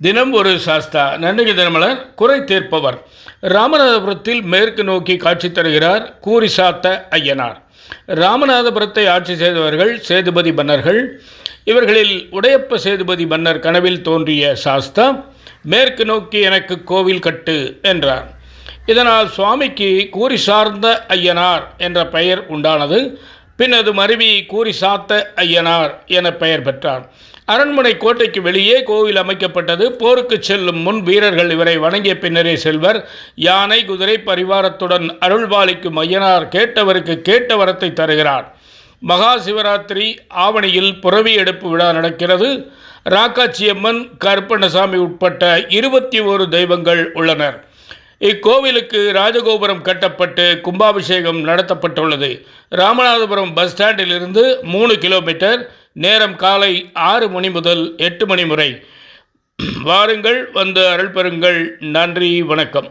தினம் ஒரு சாஸ்தா. நன்னிகை தினமலர். குறை தீர்ப்பவர். ராமநாதபுரத்தில் மேற்கு நோக்கி காட்சி தருகிறார் கூரிசாத்த ஐயனார். ராமநாதபுரத்தை ஆட்சி செய்தவர்கள் சேதுபதி மன்னர்கள். இவர்களில் உடையப்ப சேதுபதி மன்னர் கனவில் தோன்றிய சாஸ்தா மேற்கு நோக்கி எனக்கு கோவில் கட்டு என்றார். இதனால் சுவாமிக்கு கூரி சார்ந்த ஐயனார் என்ற பெயர் உண்டானது. பின் அது மருவி கூரிசாத்த ஐயனார் என பெயர் பெற்றார். அரண்மனை கோட்டைக்கு வெளியே கோவில் அமைக்கப்பட்டது. போருக்கு செல்லும் முன் வீரர்கள் இவரை வணங்கிய பின்னரே செல்வர். யானை குதிரை பரிவாரத்துடன் அருள்பாலிக்கும் ஐயனார் கேட்டவருக்கு கேட்ட வரத்தை தருகிறார். மகா சிவராத்திரி ஆவணியில் புரவி எடுப்பு விழா நடக்கிறது. ராக்காச்சியம்மன், கருப்பண்ணசாமி உட்பட்ட 21 தெய்வங்கள் உள்ளனர். இக்கோவிலுக்கு ராஜகோபுரம் கட்டப்பட்டு கும்பாபிஷேகம் நடத்தப்பட்டுள்ளது. ராமநாதபுரம் பஸ் ஸ்டாண்டிலிருந்து 3 கிலோமீட்டர். நேரம் காலை 6 மணி முதல் 8 மணி வரை. வாருங்கள், வந்து அருள் பெறுங்கள். நன்றி, வணக்கம்.